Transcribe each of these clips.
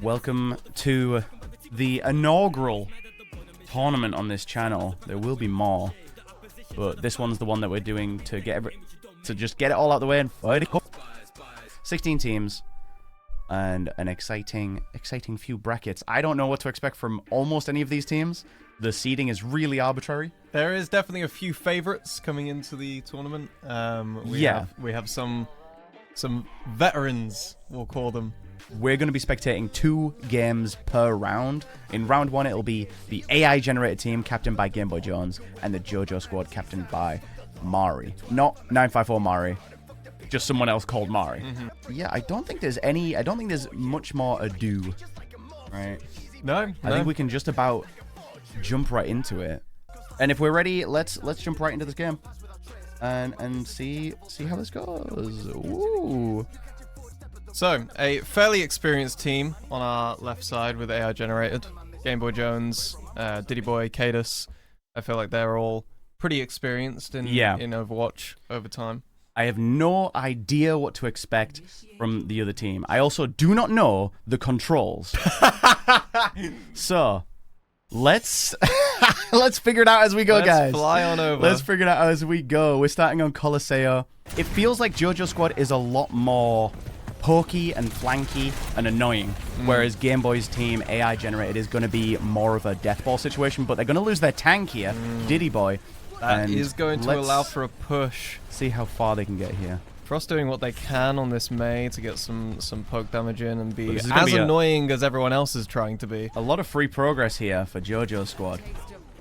Welcome to the inaugural tournament on this channel. There will be more, but this one's the one that we're doing to just get it all out the way and fight it. 16 teams and an exciting few brackets. I don't know what to expect from almost any of these teams. The seeding is really arbitrary. There is definitely a few favorites coming into the tournament. We have some veterans, we'll call them. We're going to be spectating 2 games per round. In round 1, it'll be the AI-generated team, captained by Game Boy Jones, and the JoJo squad, captained by Mari. Not 954 Mari, just someone else called Mari. Yeah, I don't think there's much more ado, right? No. I think we can just about jump right into it. And if we're ready, let's jump right into this game and see how this goes. Ooh. So, a fairly experienced team on our left side with AI generated. Game Boy Jones, Diddy Boy, Cadus. I feel like they're all pretty experienced in Overwatch over time. I have no idea what to expect from the other team. I also do not know the controls. So, let's figure it out as we go, guys. Let's fly on over. Let's figure it out as we go. We're starting on Coliseo. It feels like JoJo Squad is a lot more pokey and flanky and annoying, whereas Game Boy's team, AI generated, is going to be more of a death ball situation, but they're going to lose their tank here, Diddy Boy. That is going to allow for a push. See how far they can get here. Frost doing what they can on this Mei to get some poke damage in and be as be annoying as everyone else is trying to be. A lot of free progress here for JoJo Squad.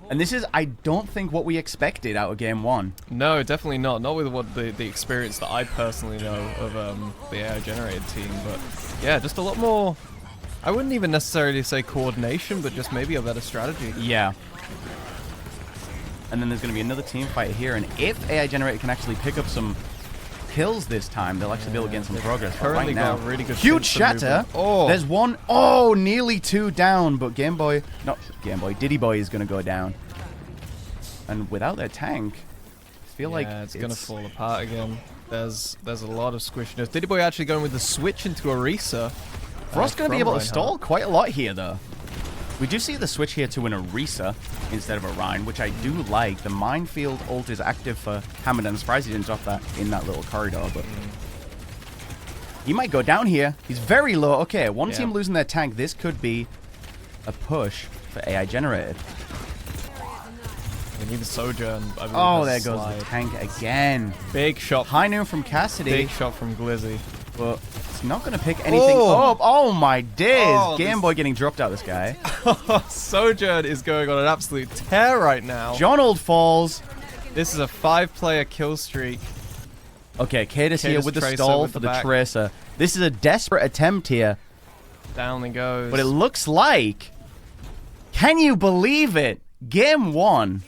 And this is, I don't think, what we expected out of Game 1. No, definitely not. Not with what the experience that I personally know of the AI-generated team. But yeah, just a lot more, I wouldn't even necessarily say coordination, but just maybe a better strategy. Yeah. And then there's going to be another team fight here. And if AI-generated can actually pick up some kills this time, they'll actually be able to get some progress. Currently right now, got really good huge shatter. Oh. There's one. Nearly 2 down, but Diddy Boy is going to go down. And without their tank, I feel like it's going to fall apart again. There's a lot of squishiness. Diddy Boy actually going with the switch into Orisa. Frost's going to be able to stall quite a lot here, though. We do see the switch here to an Orisa instead of a Rhine, which I do like. The minefield ult is active for Hammond. I'm surprised he didn't drop that in that little corridor, but he might go down here. He's very low. Okay, one team losing their tank. This could be a push for AI generated. We need the Sojourn. There goes the tank again. Big shot. High noon from Cassidy. Big shot from Glizzy. But it's not going to pick anything up. Oh my days. Game Boy getting dropped out, this guy. Sojourn is going on an absolute tear right now. Jonold falls. This is a 5-player kill streak. Okay, Cadus here with the stall for the Tracer. This is a desperate attempt here. Down he goes. But it looks like... Can you believe it? Game 1.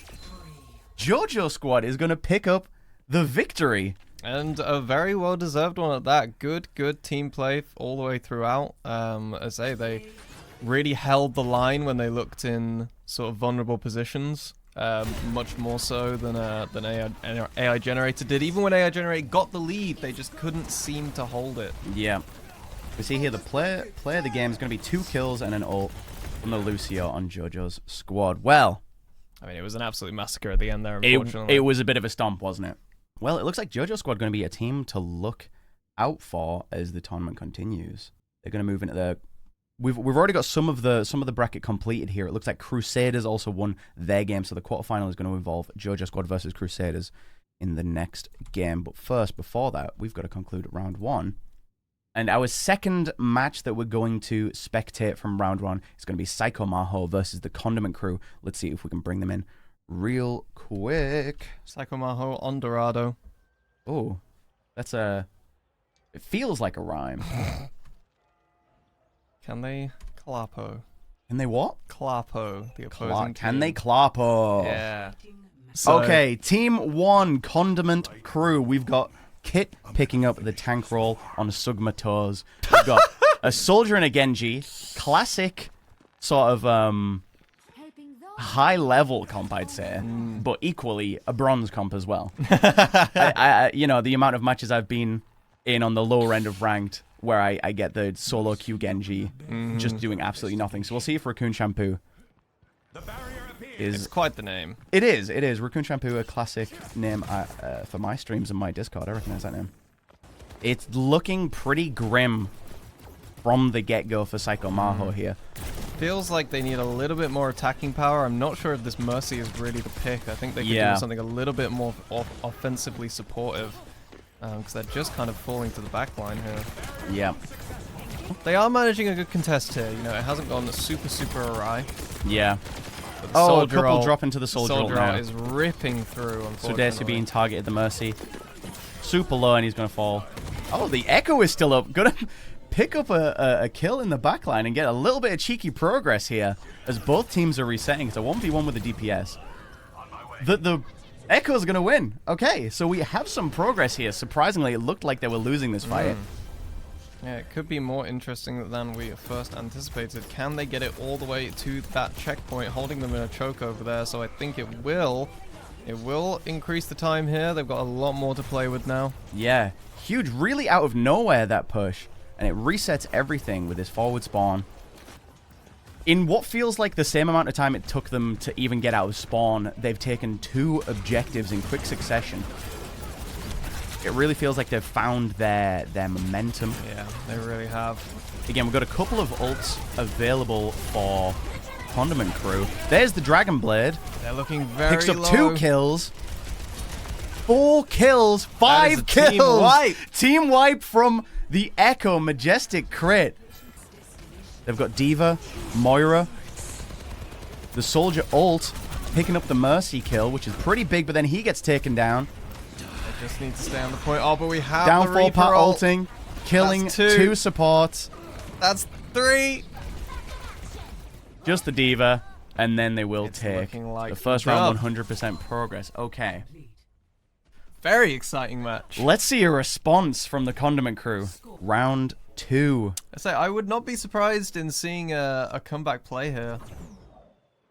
JoJo Squad is going to pick up the victory. And a very well-deserved one at that. Good team play all the way throughout. As I say, they really held the line when they looked in sort of vulnerable positions. Much more so than AI Generator did. Even when AI Generator got the lead, they just couldn't seem to hold it. Yeah. We see here the player of the game is going to be 2 kills and an ult from the Lucio on JoJo's squad. Well, I mean, it was an absolute massacre at the end there, unfortunately. It was a bit of a stomp, wasn't it? Well, it looks like JoJo Squad going to be a team to look out for as the tournament continues. They're going to move into the... We've already got some of the bracket completed here. It looks like Crusaders also won their game, so the quarterfinal is going to involve JoJo Squad versus Crusaders in the next game. But first, before that, we've got to conclude round 1. And our second match that we're going to spectate from round 1 is going to be Psycho Maho versus the Condiment Crew. Let's see if we can bring them in real quick. Psycho Maho on Dorado. Oh, that's a... It feels like a rhyme. Can they Clapo? Can they what? Clapo, the opposing team. Can they Clapo? Yeah. So, okay, Team 1, Condiment Crew. We've got Kit picking up the tank roll on Sugma Toes. We've got a Soldier and a Genji. Classic sort of high-level comp, I'd say. But equally a bronze comp as well. You know, the amount of matches I've been in on the lower end of ranked where I get the solo Q Genji just doing absolutely nothing. So we'll see if Raccoon Shampoo is... It's quite the name. It is. Raccoon Shampoo, a classic name for my streams and my Discord. I recognize that name. It's looking pretty grim from the get-go for Psycho Maho here. Feels like they need a little bit more attacking power. I'm not sure if this Mercy is really the pick. I think they could do something a little bit more offensively supportive. Because they're just kind of falling to the back line here. Yeah. They are managing a good contest here. You know, it hasn't gone super awry. Yeah. Oh, a couple drop into the soldier ult now. Is ripping through, unfortunately. Sudesu being targeted the Mercy. Super low and he's going to fall. Oh, the Echo is still up. Gonna pick up a kill in the backline and get a little bit of cheeky progress here as both teams are resetting. It's a 1v1 with the DPS. The Echo's going to win. Okay, so we have some progress here. Surprisingly, it looked like they were losing this fight. Yeah, it could be more interesting than we first anticipated. Can they get it all the way to that checkpoint, holding them in a choke over there? So I think it will. It will increase the time here. They've got a lot more to play with now. Yeah, huge. Really out of nowhere, that push. And it resets everything with this forward spawn. In what feels like the same amount of time it took them to even get out of spawn, they've taken 2 objectives in quick succession. It really feels like they've found their momentum. Yeah, they really have. Again, we've got a couple of ults available for Condiment Crew. There's the Dragon Blade. They're looking very Picks up low. 2 kills. 4 kills. 5 kills. Team wipe. Team wipe from the Echo. Majestic crit. They've got D.Va, Moira, the Soldier ult, picking up the Mercy kill, which is pretty big, but then he gets taken down. They just need to stay on the point. Oh, but we have Downfall the Reaper part ult. ulting, killing That's 2 supports. That's 3. Just the D.Va, and then they will take like the first round 100% progress. Okay. Very exciting match. Let's see a response from the Condiment Crew. Round 2. I would not be surprised in seeing a comeback play here.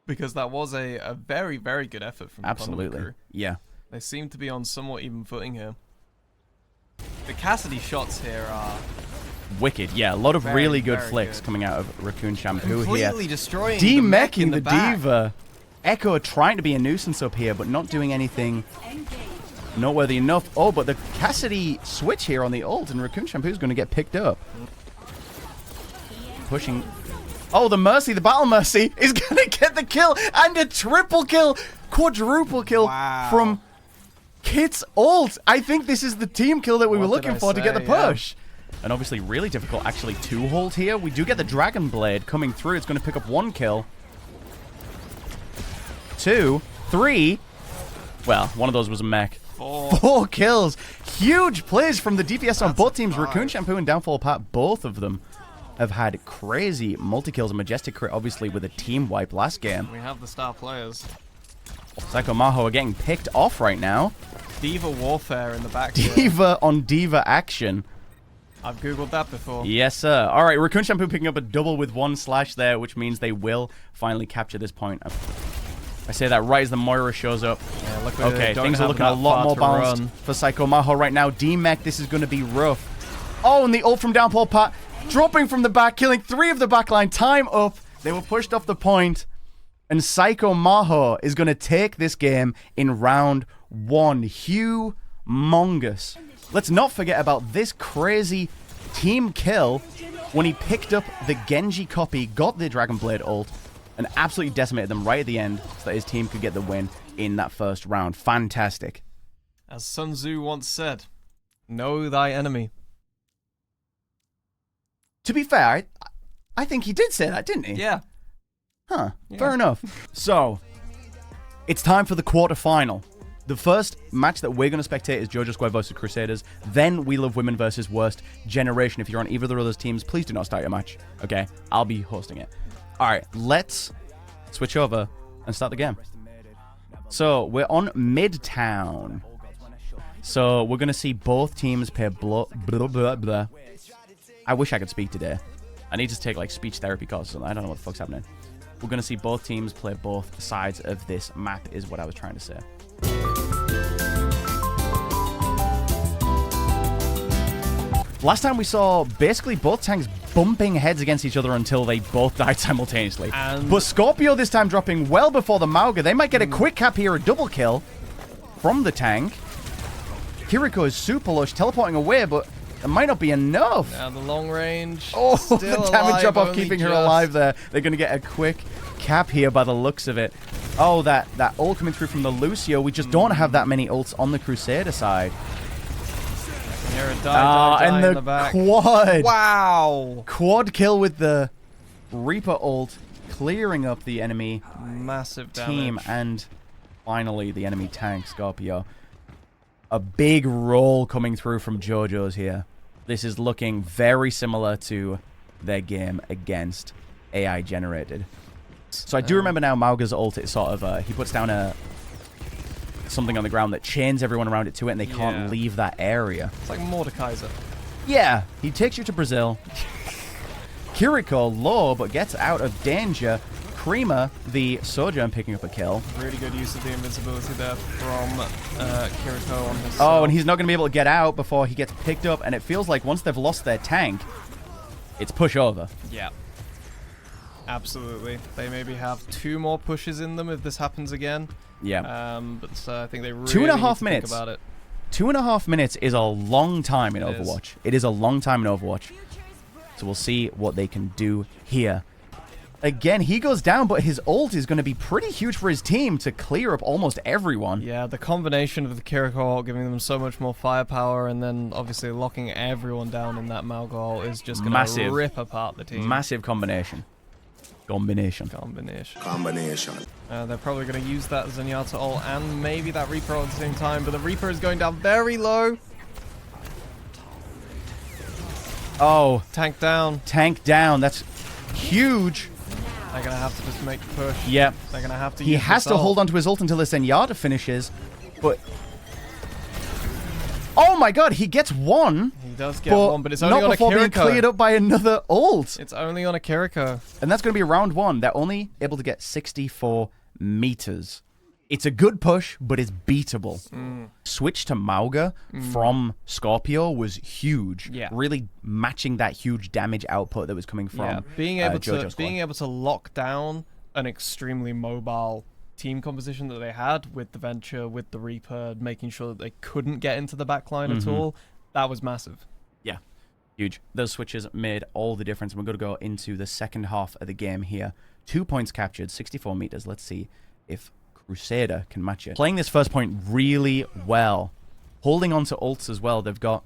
Because that was a very, very good effort from the Condiment Crew. Yeah. They seem to be on somewhat even footing here. The Cassidy shots here are... wicked. Yeah, a lot of really good very flicks good. coming out of Raccoon Shampoo Completely here. destroying De-meching the back. D.Va. Echo trying to be a nuisance up here, but not doing anything noteworthy enough. Oh, but the Cassidy switch here on the ult, and Raccoon Shampoo's going to get picked up. Pushing. Oh, the Mercy, the Battle Mercy, is going to get the kill, and a triple kill, quadruple kill from Kit's ult. I think this is the team kill that we were looking for to get the push. And obviously really difficult actually to hold here. We do get the Dragon Blade coming through. It's going to pick up 1 kill. 2, 3. Well, one of those was a mech. 4 kills. Huge plays from the DPS on both teams. Raccoon Shampoo and Downfall Pat, both of them have had crazy multi-kills. And Majestic crit, obviously, with a team wipe last game. We have the star players. Psycho Maho are getting picked off right now. D.Va warfare in the back. D.Va on D.Va action. I've googled that before. Yes, sir. All right, Raccoon Shampoo picking up a double with 1 slash there, which means they will finally capture this point. I say that right as the Moira shows up. Yeah, look okay, things are looking a lot more balanced for Psycho Maho right now. D-Mech, this is going to be rough. Oh, and the ult from Downfall Pat, dropping from the back, killing 3 of the backline. Time up. They were pushed off the point. And Psycho Maho is going to take this game in round 1. Humongous. Let's not forget about this crazy team kill when he picked up the Genji copy, got the Dragon Blade ult, and absolutely decimated them right at the end so that his team could get the win in that first round. Fantastic. As Sun Tzu once said, know thy enemy. To be fair, I think he did say that, didn't he? Yeah. Huh. Yeah. Fair enough. So, it's time for the quarterfinal. The first match that we're going to spectate is JoJo Squad versus Crusaders. Then We Love Women versus Worst Generation. If you're on either of those teams, please do not start your match. Okay? I'll be hosting it. All right, let's switch over and start the game. So, we're on Midtown. So, we're going to see both teams play blah, blah, blah, blah. I wish I could speak today. I need to take, like, speech therapy courses. I don't know what the fuck's happening. We're going to see both teams play both sides of this map, is what I was trying to say. Last time we saw basically both tanks bumping heads against each other until they both died simultaneously. But Scorpio this time dropping well before the Mauga. They might get a quick cap here, a double kill from the tank. Kiriko is super lush, teleporting away, but it might not be enough. Now the long range. Oh, still the damage drop off keeping her just alive there. They're going to get a quick cap here by the looks of it. Oh, that ult coming through from the Lucio. We just don't have that many ults on the Crusader side. And the quad. Wow. Quad kill with the Reaper ult, clearing up the enemy Massive team. damage. And finally, the enemy tank, Scorpio. A big roll coming through from JoJo's here. This is looking very similar to their game against AI generated. So I do remember now Mauga's ult, it's sort of, he puts down something on the ground that chains everyone around it to it, and they can't leave that area. It's like Mordekaiser. Yeah, he takes you to Brazil. Kiriko low, but gets out of danger. Kreema, the Sojourn, picking up a kill. Really good use of the invincibility there from Kiriko on his Oh, and he's not going to be able to get out before he gets picked up, and it feels like once they've lost their tank, it's push over. Yeah. Absolutely. They maybe have 2 more pushes in them if this happens again. Yeah. But I think they really 2.5 need to minutes. think about it. 2.5 minutes is a long time in Overwatch. It is a long time in Overwatch. So we'll see what they can do here. Again, he goes down, but his ult is going to be pretty huge for his team to clear up almost everyone. Yeah, the combination of the Kiriko ult giving them so much more firepower, and then obviously locking everyone down in that Mauga ult is just going to rip apart the team. Massive combination. Combination. They're probably going to use that Zenyatta ult and maybe that Reaper ult at the same time, but the Reaper is going down very low. Oh. Tank down. Tank down. That's huge. They're going to have to just make the push. Yep. They're going to have to He use has to hold on to his ult until the Zenyatta finishes, but... Oh my god, he gets one. He does get one, but it's only not on a before being Kiriko. cleared up by another ult. It's only on a Kiriko. And that's going to be round 1. They're only able to get 64 meters. It's a good push, but it's beatable. Switch to Mauga from Scorpio was huge. Yeah. Really matching that huge damage output that was coming from being able JoJo to lock down an extremely mobile team composition that they had with the Venture, with the Reaper, making sure that they couldn't get into the backline at all. That was massive. Yeah, huge. Those switches made all the difference. We're going to go into the second half of the game here. 2 points captured, 64 meters. Let's see if Crusader can match it. Playing this first point really well. Holding on to ults as well. They've got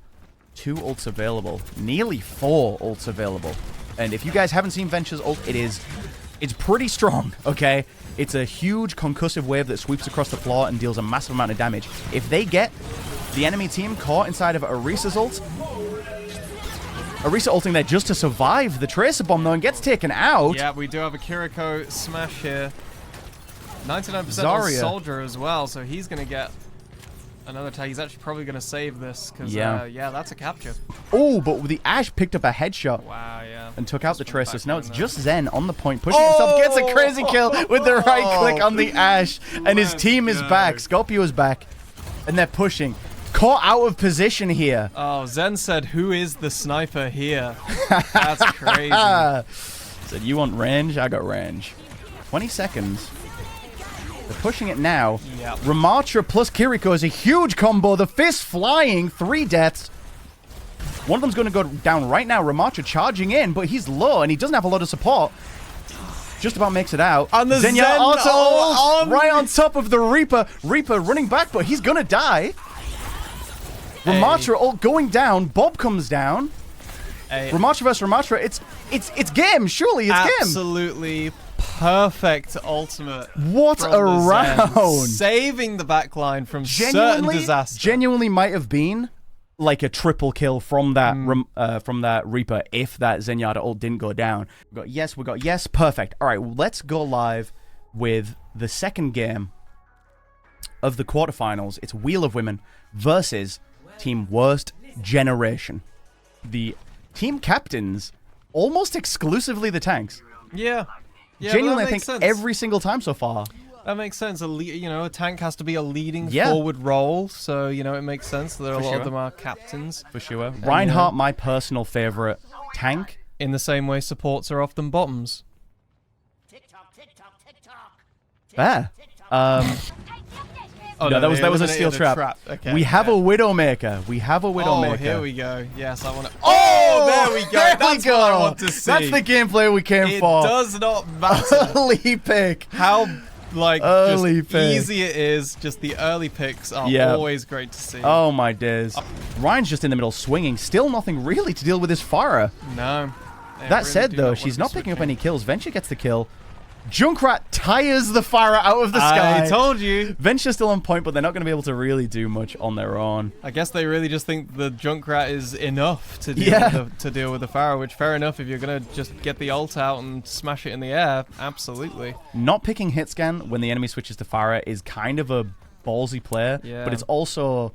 2 ults available. Nearly 4 ults available. And if you guys haven't seen Venture's ult, it's pretty strong, okay? It's a huge concussive wave that sweeps across the floor and deals a massive amount of damage. If they get the enemy team caught inside of Orisa's ult, Orisa ulting there just to survive the Tracer Bomb, though, and gets taken out. Yeah, we do have a Kiriko smash here. 99% on Zarya. Soldier as well, so he's going to get another tag. He's actually probably going to save this, because, yeah, that's a capture. Oh, but the Ashe picked up a headshot. Wow, yeah. And took out the Tracer. So now it's just Zen on the point, pushing himself, gets a crazy kill with the right click on the Ashe. And his team is back. Scorpio is back. And they're pushing. Caught out of position here. Oh, Zen said, "Who is the sniper here?" That's crazy. Said, you want range? I got range. 20 seconds. They're pushing it now. Yep. Ramatra plus Kiriko is a huge combo. The fist flying. 3 deaths. One of them's going to go down right now. Ramatra charging in, but he's low and he doesn't have a lot of support. Just about makes it out. And the Zen auto right on top of the Reaper. Reaper running back, but he's going to die. Ramatra ult going down. Bob comes down. Ramatra versus Ramatra. It's game. Surely it's game. Absolutely perfect ultimate. What a round. Saving the backline from certain disaster. Genuinely might have been like a triple kill from that Reaper if that Zenyatta ult didn't go down. We got yes. Perfect. All right, let's go live with the second game of the quarterfinals. It's Wheel of Women versus Team Worst Generation. The team captains almost exclusively the tanks. Yeah. Genuinely, I think every single time so far. That makes sense. You know, a tank has to be a leading Yeah. forward role, so you know it makes sense that a lot sure. of them are captains. For sure. Reinhardt, my personal favorite tank. In the same way, supports are often bottoms. Fair. Oh, no, that was a steel eliminated trap. Okay, we have yeah. a Widowmaker. We have a Widowmaker. Oh, here we go. Yes, I want to. Oh, there we go. There That's we go. what I want to see. That's the gameplay we came It for. does not matter Early pick. how like Early just pick. easy it is. Just the early picks are Yeah. always great to see. Oh my days. Ryan's just in the middle swinging. Still nothing really to deal with his Pharah. No. They That really said, do though, want she's to not be picking up switching. any kills. Venture gets the kill. Junkrat tires the Pharah out of the sky. I told you. Venture's still on point, but they're not going to be able to really do much on their own. I guess they really just think the Junkrat is enough to deal Yeah. with to deal with the Pharaoh, which fair enough if you're gonna just get the ult out and smash it in the air, absolutely. Not picking hit scan when the enemy switches to Pharah is kind of a ballsy play, Yeah. but it's also,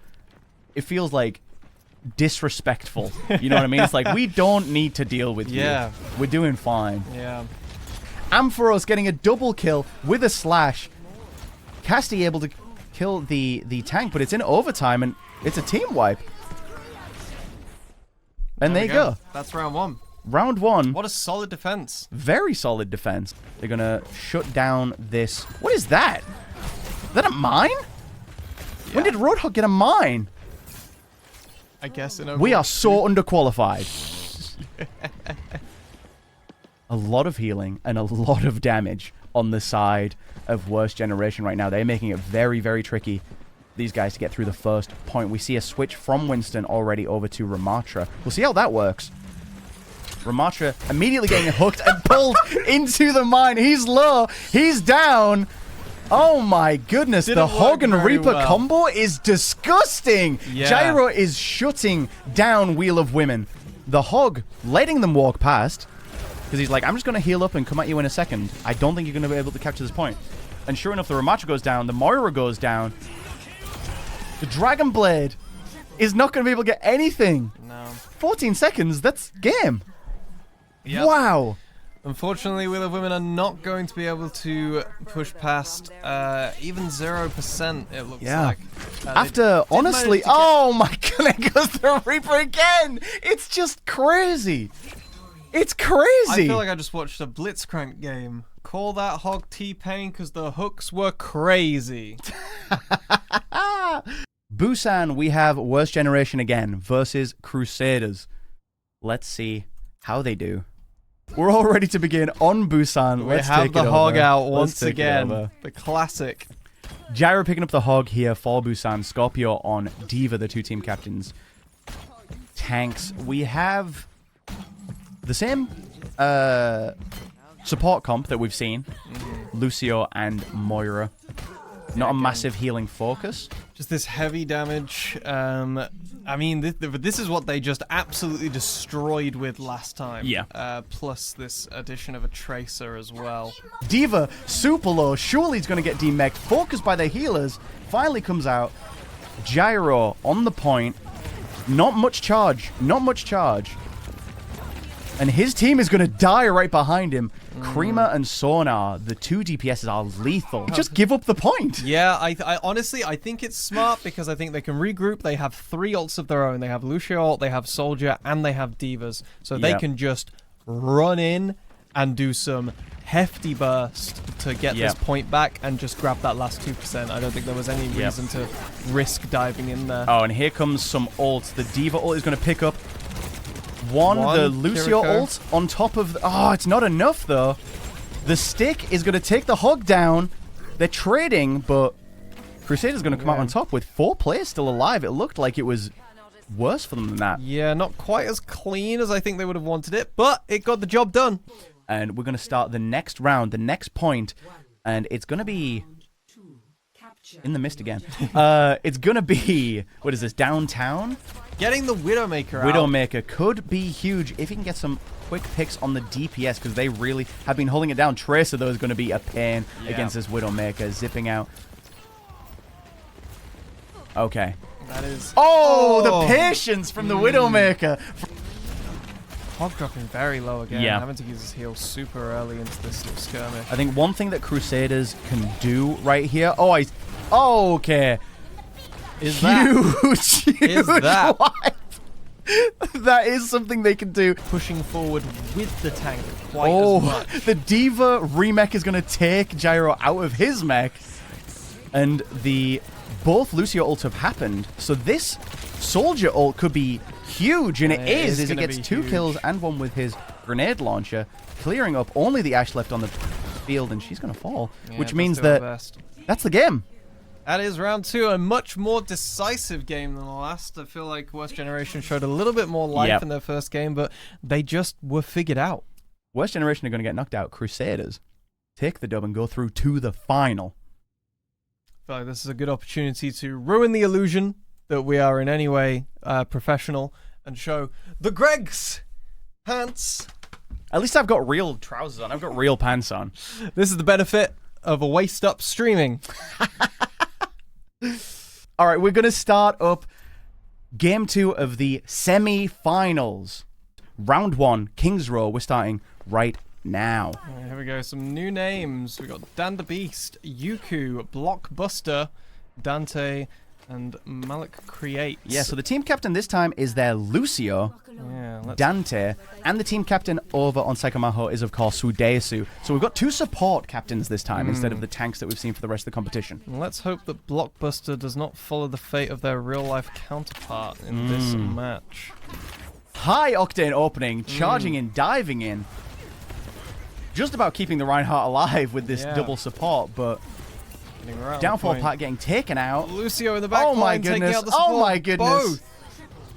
it feels like disrespectful. You know what I mean? It's like, we don't need to deal with Yeah. you. We're doing fine. Yeah. Ampharos getting a double kill with a slash. Casty able to kill the tank, but it's in overtime and it's a team wipe. And there we you go. That's round one. Round one. What a solid defense. Very solid defense. They're going to shut down this. What is that? Is that a mine? When Yeah. did Roadhog get a mine? I guess in We Overwatch are so underqualified. A lot of healing and a lot of damage on the side of Worst Generation right now. They're making it very, very tricky, these guys, to get through the first point. We see a switch from Winston already over to Ramatra. We'll see how that works. Ramatra immediately getting hooked and pulled into the mine. He's low. He's down. Oh my goodness. Didn't The Hog work and very Reaper well. combo is disgusting. Yeah. Gyro is shutting down Wheel of Women. The Hog letting them walk past. Because he's like, I'm just going to heal up and come at you in a second. I don't think you're going to be able to capture this point. And sure enough, the Ramatra goes down. The Moira goes down. The Dragon Blade is not going to be able to get anything. No. 14 seconds, that's game. Yep. Wow. Unfortunately, Wheel of Women are not going to be able to push past even 0%, it looks Yeah. like. After, they did honestly, manage to get- oh my god, it goes the Reaper again. It's just crazy. It's crazy. I feel like I just watched a Blitzcrank game. Call that Hog T-Pain because the hooks were crazy. Busan, we have Worst Generation again versus Crusaders. Let's see how they do. We're all ready to begin on Busan. We Let's have take the it Hog over. out Let's once take it again. over. The classic. Gyro picking up the Hog here for Busan. Scorpio on Diva, the two team captains. Tanks. We have the same support comp that we've seen. Lucio and Moira. Not a massive healing focus. Just this heavy damage. I mean, this is what they just absolutely destroyed with last time. Yeah. Plus this addition of a Tracer as well. Diva, super low. Surely he's going to get demeched. Focused by the healers. Finally comes out. Gyro on the point. Not much charge. Not much charge. And his team is going to die right behind him. Creamer and Sonar, the two DPSs are lethal. Just give up the point. Yeah, I honestly, I think it's smart because I think they can regroup. They have 3 ults of their own. They have Lucio ult, they have Soldier, and they have Divas. So they Yep. can just run in and do some hefty burst to get this Yep. point back and just grab that last 2%. I don't think there was any Yep. reason to risk diving in there. Oh, and here comes some ults. The Diva ult is going to pick up the Lucio Kiriko. ult on top of... Oh, it's not enough, though. The stick is going to take the Hog down. They're trading, but Crusader's going to come out on top with 4 players still alive. It looked like it was worse for them than that. Yeah, not quite as clean as I think they would have wanted it, but it got the job done. And we're going to start the next round, the next point, and it's going to be... In the mist again. It's going to be... What is this, downtown? Getting the Widowmaker out. Widowmaker could be huge if he can get some quick picks on the DPS, because they really have been holding it down. Tracer, though, is going to be a pain against this Widowmaker. Zipping out. Okay. That is... Oh, the patience from the Widowmaker. Hog dropping very low again, Yeah. having to use his heal super early into this little skirmish. I think one thing that Crusaders can do right here. Oh, okay. Is that Huge that? wipe. That is something they can do. Pushing forward with the tank quite as much. The Diva remech is going to take Gyro out of his mech. And both Lucio ults have happened. So this Soldier ult could be huge, and it is as it gets 2 kills and 1 with his grenade launcher, clearing up only the Ashe left on the field, and she's going to fall, which means that's the game. That is round 2, a much more decisive game than the last. I feel like Worst Generation showed a little bit more life in their first game, but they just were figured out. Worst Generation are going to get knocked out. Crusaders take the dub and go through to the final. I feel like this is a good opportunity to ruin the illusion that we are in any way professional and show the Greg's pants. At least I've got real trousers on. I've got real pants on. This is the benefit of a waist-up streaming. All right, we're going to start up game 2 of the semi-finals. Round 1, King's Row. We're starting right now. Right, here we go. Some new names. We got Dan the Beast, Yuku, Blockbuster, Dante, and Malik Creates. Yeah, so the team captain this time is their Lucio, Dante, and the team captain over on Saikamaho is, of course, Sudesu. So we've got 2 support captains this time instead of the tanks that we've seen for the rest of the competition. Let's hope that Blockbuster does not follow the fate of their real-life counterpart in this match. High octane opening, charging in, diving in. Just about keeping the Reinhardt alive with this double support, but downfall part getting taken out. Lucio in the back line taking out the support. Oh my goodness. Both.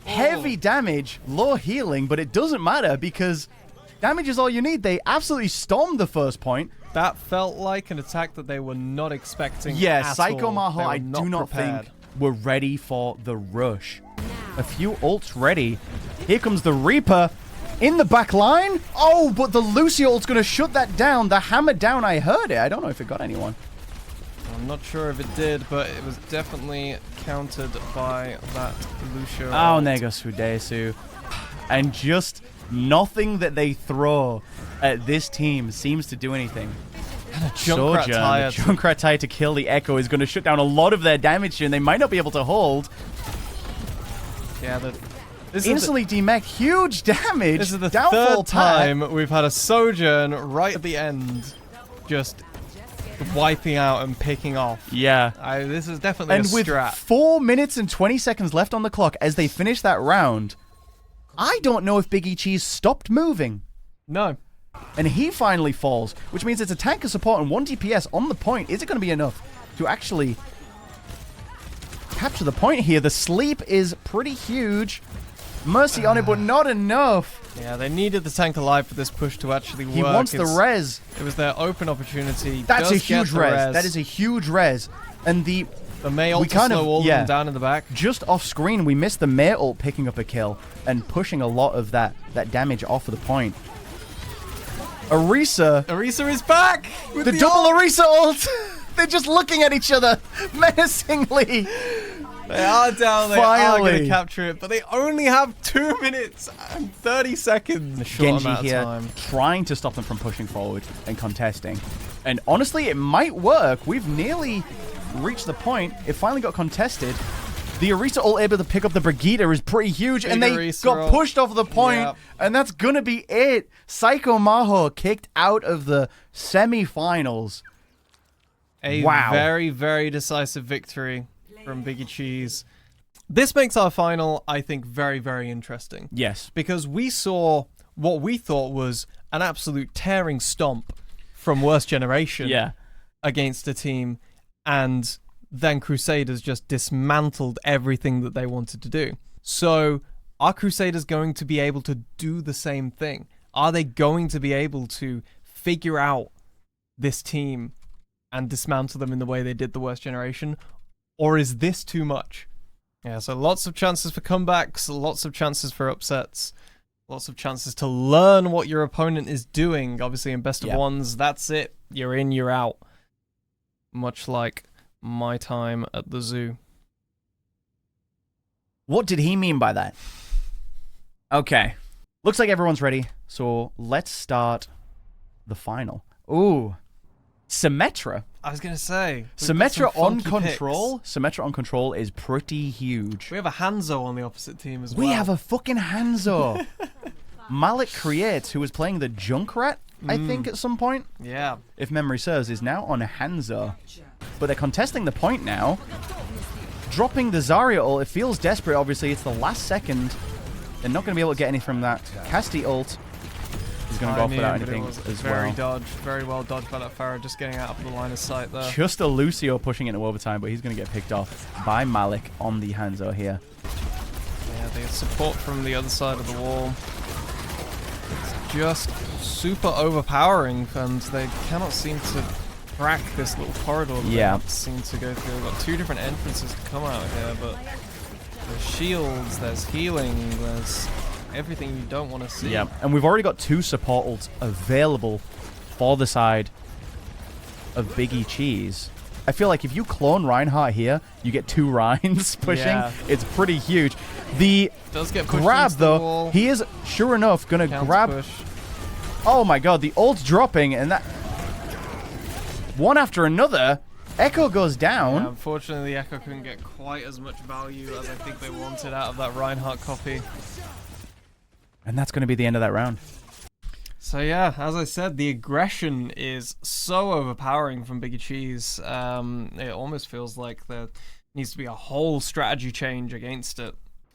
Heavy damage, low healing, but it doesn't matter because damage is all you need. They absolutely stormed the first point. That felt like an attack that they were not expecting. Yeah, Psycho all. Maho, I do not think were ready for the rush. A few ults ready. Here comes the Reaper in the back line. Oh, but the Lucio ult's going to shut that down. The hammer down, I heard it. I don't know if it got anyone. I'm not sure if it did, but it was definitely countered by that Lucio. Oh, and there goes Fudesu. And just nothing that they throw at this team seems to do anything. And a Junkrat tire to kill the Echo is going to shut down a lot of their damage here, and they might not be able to hold. Yeah, instantly demech, huge damage. This is the third time we've had a Sojourn right at the end, just wiping out and picking off. Yeah. This is definitely a strat. With 4 minutes and 20 seconds left on the clock as they finish that round, I don't know if Biggie Cheese stopped moving. No. And he finally falls, which means it's a tanker support and 1 DPS on the point. Is it going to be enough to actually capture the point here? The sleep is pretty huge. Mercy on it, but not enough. Yeah, they needed the tank alive for this push to actually work. He wants the res. It was their open opportunity. That's a huge res. That is a huge res. And the Mei ult to slow all of them down in the back. Just off screen, we missed the Mei ult picking up a kill and pushing a lot of that damage off of the point. Orisa is back! With the double Orisa ult! They're just looking at each other menacingly. They are down, they are going to capture it, but they only have 2 minutes and 30 seconds. A short Genji amount of here time. trying to stop them from pushing forward and contesting. And honestly, it might work. We've nearly reached the point. It finally got contested. The Orisa ult able to pick up the Brigitte is pretty huge, and they got pushed off the point, and that's going to be it. Psycho Maho kicked out of the semi-finals. A very, very decisive victory from Biggie Cheese. This makes our final, I think, very, very interesting. Yes. Because we saw what we thought was an absolute tearing stomp from Worst Generation against a team, and then Crusaders just dismantled everything that they wanted to do. So are Crusaders going to be able to do the same thing? Are they going to be able to figure out this team and dismantle them in the way they did the Worst Generation? Or is this too much? Yeah, so lots of chances for comebacks, lots of chances for upsets, lots of chances to learn what your opponent is doing. Obviously, in best of ones, that's it. You're in, you're out. Much like my time at the zoo. What did he mean by that? Okay. Looks like everyone's ready, so let's start the final. Ooh. Symmetra. I was going to say. Symmetra on control. Symmetra on control is pretty huge. We have a Hanzo on the opposite team as well. We have a fucking Hanzo. Malik Creates, who was playing the Junkrat, I think, at some point. Yeah. If memory serves, is now on Hanzo. But they're contesting the point now. Dropping the Zarya ult. It feels desperate, obviously. It's the last second. They're not going to be able to get anything from that. Casti ult is going to go off without anything as well. Very well dodged by that Pharah, just getting out of the line of sight there. Just a Lucio pushing into overtime, but he's going to get picked off by Malik on the Hanzo here. Yeah, the support from the other side of the wall. It's just super overpowering, and they cannot seem to crack this little corridor that they seem to go through. They've got two different entrances to come out here, but there's shields, there's healing, there's everything you don't want to see. Yeah, and we've already got 2 support ults available for the side of Biggie Cheese. I feel like if you clone Reinhardt here, you get 2 Reins pushing. Yeah. It's pretty huge. The does get grab, though, he is, sure enough, going to grab... Push. Oh my god, the ult dropping, and that... One after another, Echo goes down. Yeah, unfortunately, the Echo couldn't get quite as much value as I think they wanted out of that Reinhardt copy. And that's going to be the end of that round. So yeah, as I said, the aggression is so overpowering from Biggie Cheese. It almost feels like there needs to be a whole strategy change against it.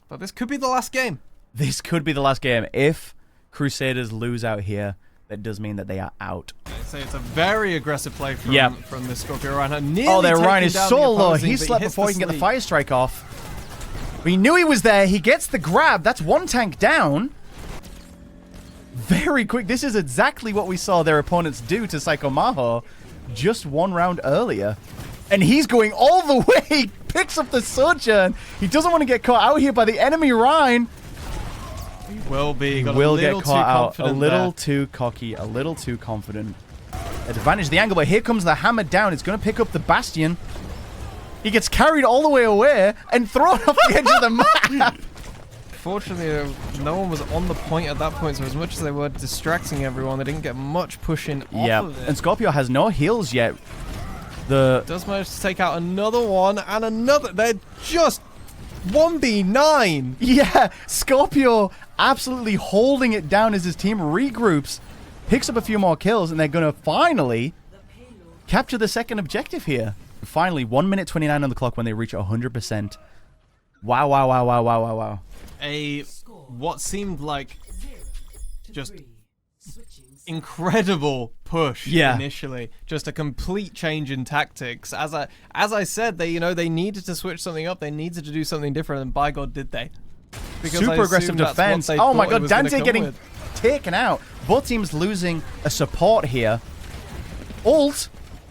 But this could be the last game. This could be the last game. If Crusaders lose out here, that does mean that they are out. I'd say it's a very aggressive play from the Scorpio Reinhardt. Oh, their Ryan is so low. He slept before he can get the Fire Strike off. But he knew he was there. He gets the grab. That's 1 tank down. Very quick. This is exactly what we saw their opponents do to Psycho Maho just 1 round earlier. And he's going all the way. He picks up the Sojourn. He doesn't want to get caught out here by the enemy Rhine. He will be. He will get caught out. A little too cocky. A little too confident. Advantage the angle, but here comes the hammer down. It's going to pick up the Bastion. He gets carried all the way away and thrown off the edge of the map. Fortunately, no one was on the point at that point, so as much as they were distracting everyone, they didn't get much pushing off of it. And Scorpio has no heals yet. Does manage to take out another one and another. They're just 1v9. Yeah, Scorpio absolutely holding it down as his team regroups, picks up a few more kills, and they're going to finally capture the second objective here. Finally, 1 minute 29 on the clock when they reach 100%. Wow, wow, wow, wow, wow, wow, wow. What seemed like just incredible push initially. Just a complete change in tactics. As I said, they needed to switch something up. They needed to do something different, and by God, did they? Because super aggressive defense. Oh my God, Dante getting taken out. Both teams losing a support here. Ult.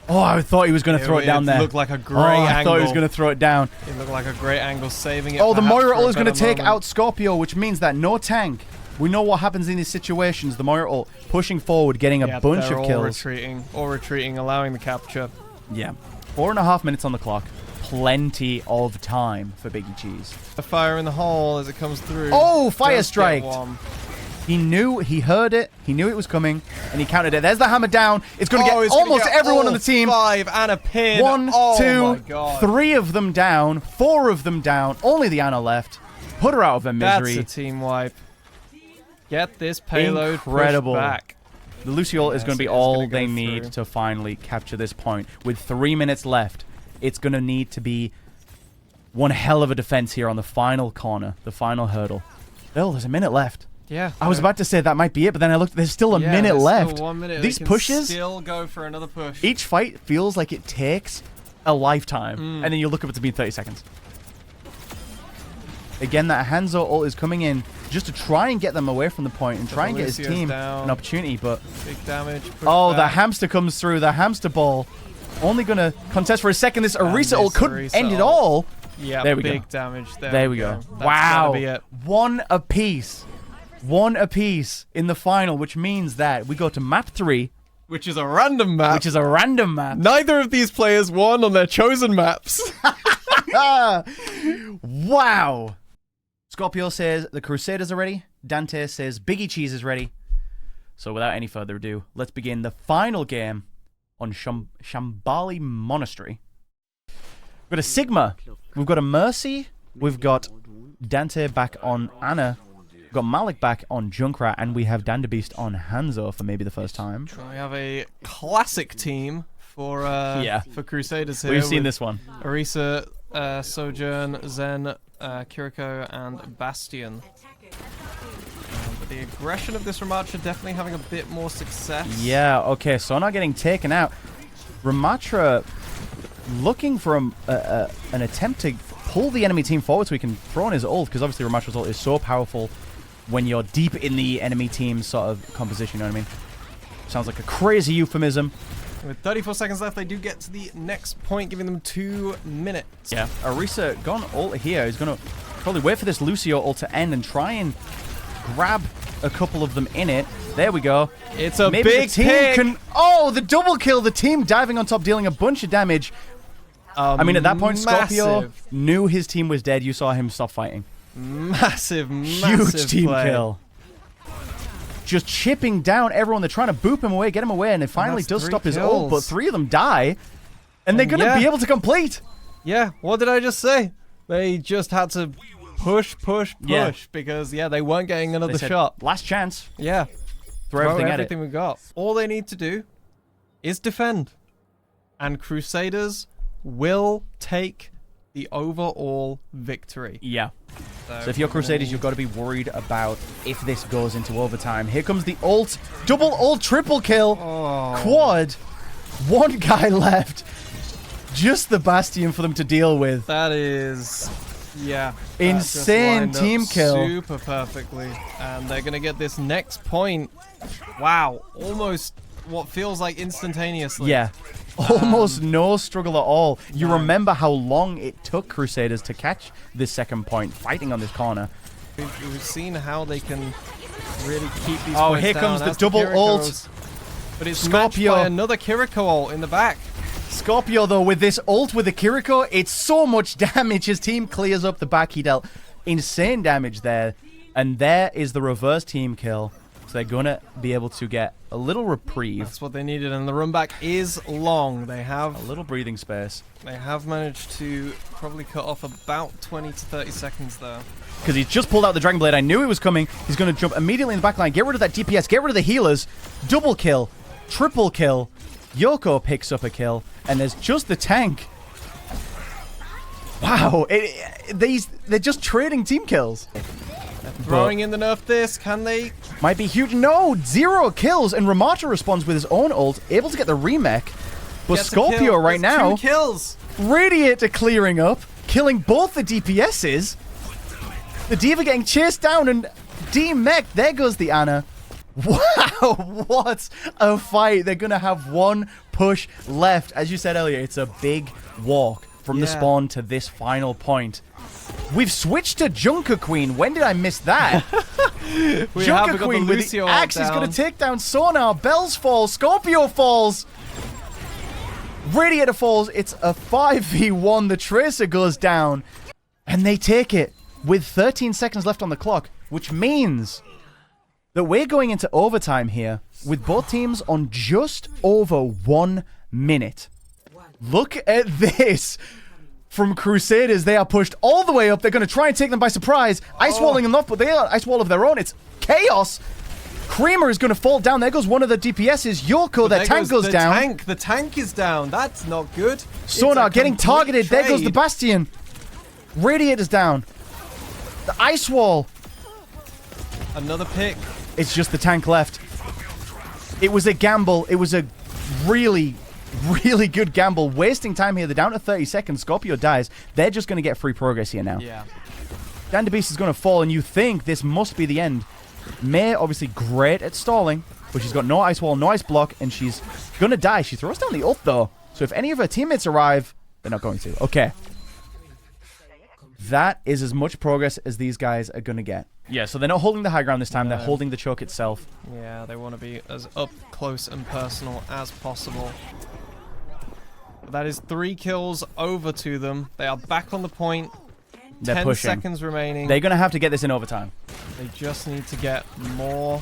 Oh, I thought he was going to throw it down there. It looked like a great angle. I thought he was going to throw it down. It looked like a great angle, saving it. Oh, the Moira ult is going to take out Scorpio, which means that no tank. We know what happens in these situations. The Moira ult pushing forward, getting a bunch of kills. Retreating, allowing the capture. Yeah. 4.5 minutes on the clock. Plenty of time for Biggie Cheese. A fire in the hole as it comes through. Oh, Fire Strike! He knew, he heard it, he knew it was coming, and he countered it. There's the hammer down. It's going to get almost everyone on the team. 5 and a pin. 1, 2, 3 of them down, 4 of them down. Only the Ana left. Put her out of her misery. That's a team wipe. Get this payload incredible. Pushed back. The Lucio is going to be all they need to finally capture this point. With 3 minutes left, it's going to need to be one hell of a defense here on the final corner, the final hurdle. Oh, there's a minute left. Yeah. I was about to say that might be it, but then I looked, there's still a minute left. Still 1 minute. These pushes still go for another push. Each fight feels like it takes a lifetime, and then you look up, it's been 30 seconds. Again, that Hanzo ult is coming in just to try and get them away from the point and try and get his team an opportunity, but... Big damage. Oh, the hamster comes through, the hamster ball. Only going to contest for a second. This Orisa ult could end it all. Yeah, there we big go. Damage. There we go. That's wow. Be it. One apiece. One apiece in the final, which means that we go to map 3. Which is a random map. Neither of these players won on their chosen maps. Wow. Scorpio says the Crusaders are ready. Dante says Biggie Cheese is ready. So without any further ado, let's begin the final game on Shambali Monastery. We've got a Sigma. We've got a Mercy. We've got Dante back on Ana. We've got Malik back on Junkrat. And we have Dandabeast on Hanzo for maybe the first time. We have a classic team for Crusaders here. We've seen this one. Orisa, Sojourn, Zen, Kiriko, and Bastion. But the aggression of this Ramatra definitely having a bit more success. Yeah, okay, Sonar getting taken out. Ramatra looking for an attempt to pull the enemy team forward so he can throw on his ult, because obviously Ramatra's ult is so powerful when you're deep in the enemy team sort of composition, you know what I mean? Sounds like a crazy euphemism. With 34 seconds left, they do get to the next point, giving them 2 minutes. Yeah, Orisa gone ult here. He's going to probably wait for this Lucio ult to end and try and grab a couple of them in it. There we go. It's a Maybe big the team can... Oh, the double kill. The team diving on top, dealing a bunch of damage. I mean, at that point, Scorpio knew his team was dead. You saw him stop fighting. Massive Huge team play. kill. Just chipping down everyone. They're trying to boop him away, get him away, and it finally does stop his ult, but 3 of them die. And they're going to be able to complete. Yeah, what did I just say? They just had to push, because, they weren't getting another shot. Last chance. Yeah. Throw everything we got. All they need to do is defend. And Crusaders will take the overall victory. Yeah. So if you're Crusaders, you've got to be worried about if this goes into overtime. Here comes the ult. Double ult, triple kill. Quad. 1 guy left. Just the Bastion for them to deal with. That is... Yeah. Insane team kill. Super perfectly. And they're going to get this next point. Wow. Almost what feels like instantaneously. Yeah. Almost no struggle at all. You remember how long it took Crusaders to catch this second point, fighting on this corner. We've seen how they can really keep these Oh, points here down. comes the As double Kiriko's. ult. But it's Scorpio. matched by another Kiriko ult in the back. Scorpio, though, with this ult with the Kiriko, it's so much damage. His team clears up the back. He dealt insane damage there. And there is the reverse team kill. So they're going to be able to get a little reprieve. That's what they needed, and the run back is long. They have a little breathing space. They have managed to probably cut off about 20 to 30 seconds there. Because he's just pulled out the Dragon Blade. I knew he was coming. He's going to jump immediately in the back line. Get rid of that DPS. Get rid of the healers. Double kill. Triple kill. Yoko picks up a kill. And there's just the tank. Wow. They're just trading team kills. Throwing in the nerf this, can they? Might be huge. No, 0 kills, and Ramata responds with his own ult, able to get the remake. But Scorpio right now, 2 kills. Radiator clearing up, killing both the DPSs. The Diva getting chased down and demech. There goes the Ana. Wow, what a fight. They're going to have 1 push left. As you said earlier, it's a big walk from the spawn to this final point. We've switched to Junker Queen. When did I miss that? Junker Queen with the axe is going to take down Sonar. Bells fall. Scorpio falls. Radiator falls. It's a 5v1. The Tracer goes down. And they take it with 13 seconds left on the clock, which means that we're going into overtime here with both teams on just over 1 minute. Look at this. From Crusaders, they are pushed all the way up. They're going to try and take them by surprise. Ice walling them off, but they are ice wall of their own. It's chaos. Creamer is going to fall down. There goes one of the DPSs. Yoko, their tank goes down. The tank is down. That's not good. Sonar getting targeted. There goes the Bastion. Radiator's down. The ice wall. Another pick. It's just the tank left. It was a gamble. It was a really good gamble. Wasting time here. They're down to 30 seconds. Scorpio dies. They're just going to get free progress here now. Yeah. Dandabeast is going to fall, and you think this must be the end. May, obviously great at stalling, but she's got no ice wall, no ice block, and she's going to die. She throws down the ult, though. So if any of her teammates arrive, they're not going to. Okay. That is as much progress as these guys are going to get. Yeah, so they're not holding the high ground this time. They're holding the choke itself. Yeah, they want to be as up close and personal as possible. That is 3 kills over to them. They are back on the point. They're 10 pushing. seconds remaining. They're going to have to get this in overtime. They just need to get more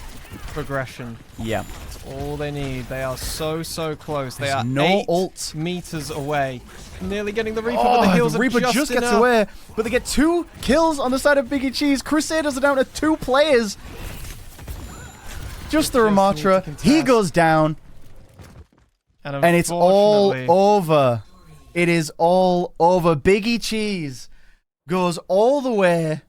progression. Yeah. That's all they need. They are so close. They There's are no 8 ult. meters away. Nearly getting the Reaper, but the heals the Reaper are just gets enough. away, but they get 2 kills on the side of Biggie Cheese. Crusaders are down to 2 players. Just the Ramatra. He goes down. And it's all over. It is all over. Biggie Cheese goes all the way.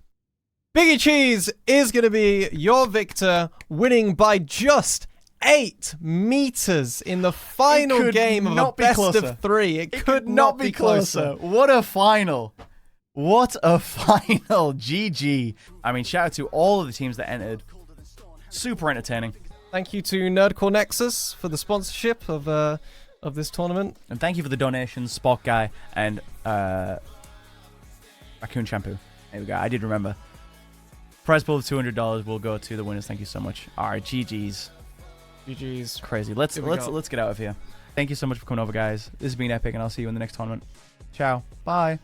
Biggie Cheese is going to be your victor, winning by just 8 meters in the final game of a best of 3. It could not be closer. What a final. What a final. GG. I mean, shout out to all of the teams that entered. Super entertaining. Thank you to Nerdcore Nexus for the sponsorship of this tournament. And thank you for the donations, Spock Guy and Raccoon Shampoo. There we go. I did remember. Prize pool of $200 will go to the winners. Thank you so much. All right, GG's. GG's. Crazy. Let's get out of here. Thank you so much for coming over, guys. This has been epic, and I'll see you in the next tournament. Ciao. Bye.